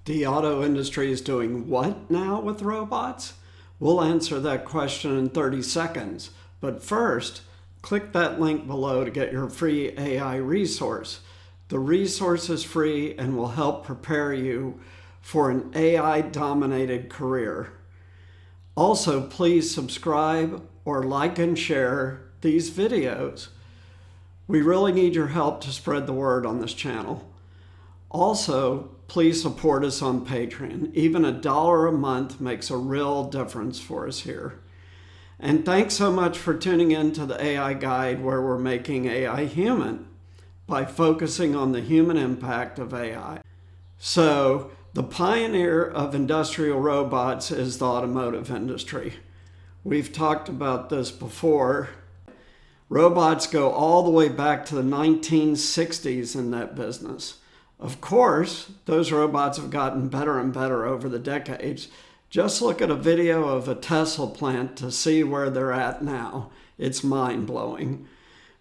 The auto industry is doing what now with robots? We'll answer that question in 30 seconds. But first, click that link below to get your free AI resource. The resource is free and will help prepare you for an AI-dominated career. Also, please subscribe or like and share these videos. We really need your help to spread the word on this channel. Also, please support us on Patreon. Even $1 a month makes a real difference for us here. And thanks so much for tuning in to the AI Guide, where we're making AI human by focusing on the human impact of AI. So, the pioneer of industrial robots is the automotive industry. We've talked about this before. Robots go all the way back to the 1960s in that business. Of course, those robots have gotten better and better over the decades. Just look at a video of a Tesla plant to see where they're at now. It's mind-blowing.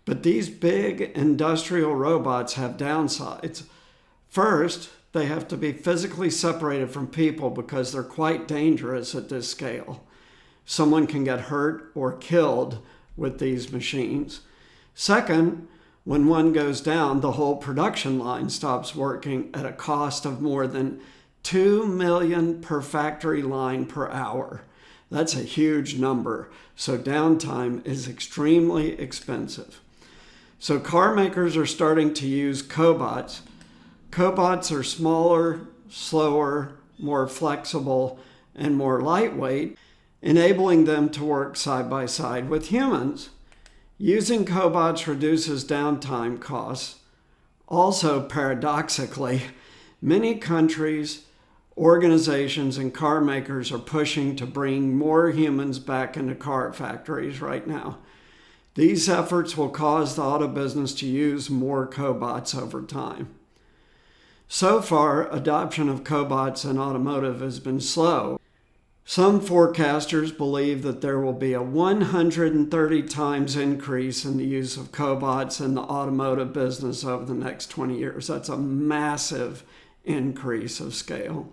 But these big industrial robots have downsides. First, they have to be physically separated from people because they're quite dangerous at this scale. Someone can get hurt or killed with these machines. Second, when one goes down, the whole production line stops working at a cost of more than $2 million per factory line per hour. That's a huge number, so downtime is extremely expensive. So car makers are starting to use cobots. Cobots are smaller, slower, more flexible, and more lightweight, enabling them to work side by side with humans. Using cobots reduces downtime costs. Also, paradoxically, many countries, organizations, and car makers are pushing to bring more humans back into car factories right now. These efforts will cause the auto business to use more cobots over time. So far, adoption of cobots in automotive has been slow. Some forecasters believe that there will be a 130 times increase in the use of cobots in the automotive business over the next 20 years. That's a massive increase of scale.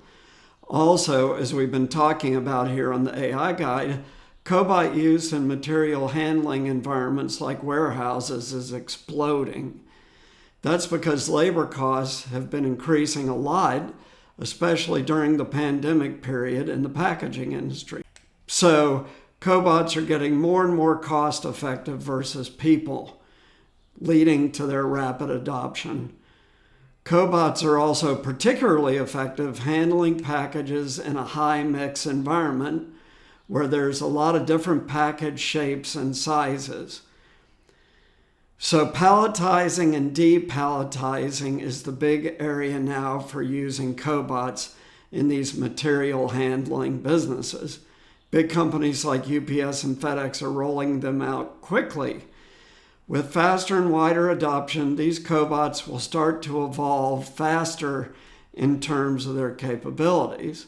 Also, as we've been talking about here on the AI Guide, cobot use in material handling environments like warehouses is exploding. That's because labor costs have been increasing a lot, especially during the pandemic period in the packaging industry. So cobots are getting more and more cost effective versus people, leading to their rapid adoption. Cobots are also particularly effective handling packages in a high mix environment where there's a lot of different package shapes and sizes. So palletizing and depalletizing is the big area now for using cobots in these material handling businesses. Big companies like UPS and FedEx are rolling them out quickly. With faster and wider adoption, these cobots will start to evolve faster in terms of their capabilities.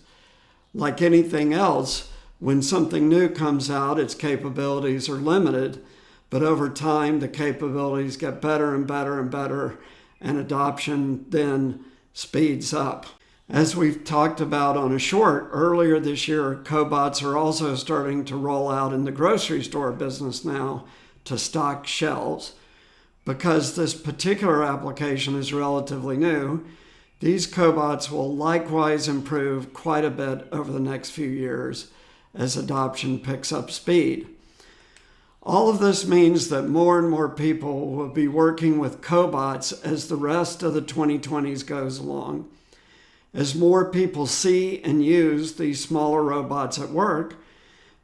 Like anything else, when something new comes out, its capabilities are limited. But over time, the capabilities get better and better and better, and adoption then speeds up. As we've talked about on a short earlier this year, cobots are also starting to roll out in the grocery store business now to stock shelves. Because this particular application is relatively new, these cobots will likewise improve quite a bit over the next few years as adoption picks up speed. All of this means that more and more people will be working with cobots as the rest of the 2020s goes along. As more people see and use these smaller robots at work,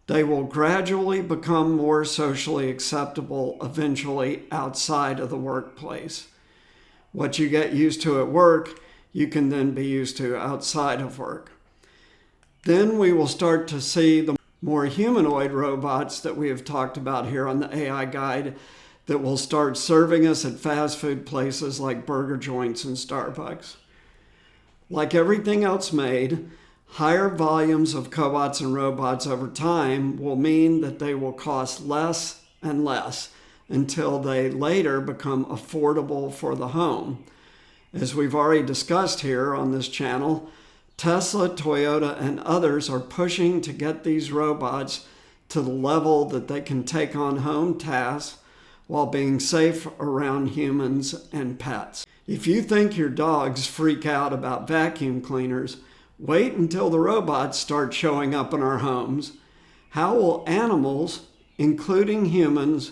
they will gradually become more socially acceptable eventually outside of the workplace. What you get used to at work, you can then be used to outside of work. Then we will start to see the more humanoid robots that we have talked about here on the AI Guide that will start serving us at fast food places like burger joints and Starbucks. Like everything else made, higher volumes of cobots and robots over time will mean that they will cost less and less until they later become affordable for the home. As we've already discussed here on this channel, Tesla, Toyota, and others are pushing to get these robots to the level that they can take on home tasks while being safe around humans and pets. If you think your dogs freak out about vacuum cleaners, wait until the robots start showing up in our homes. How will animals, including humans,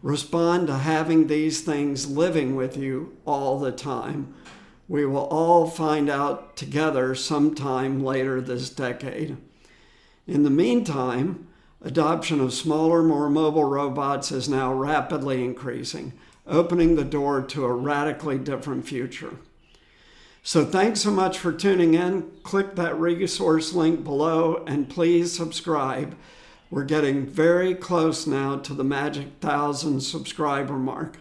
respond to having these things living with you all the time? We will all find out together sometime later this decade. In the meantime, adoption of smaller, more mobile robots is now rapidly increasing, opening the door to a radically different future. So thanks so much for tuning in. Click that resource link below and please subscribe. We're getting very close now to the magic 1,000 subscriber mark.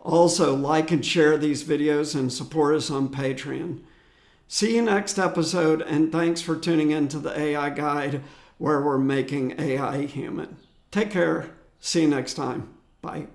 Also, like and share these videos and support us on Patreon. See you next episode, and thanks for tuning in to the AI Guide, where we're making AI human. Take care. See you next time. Bye.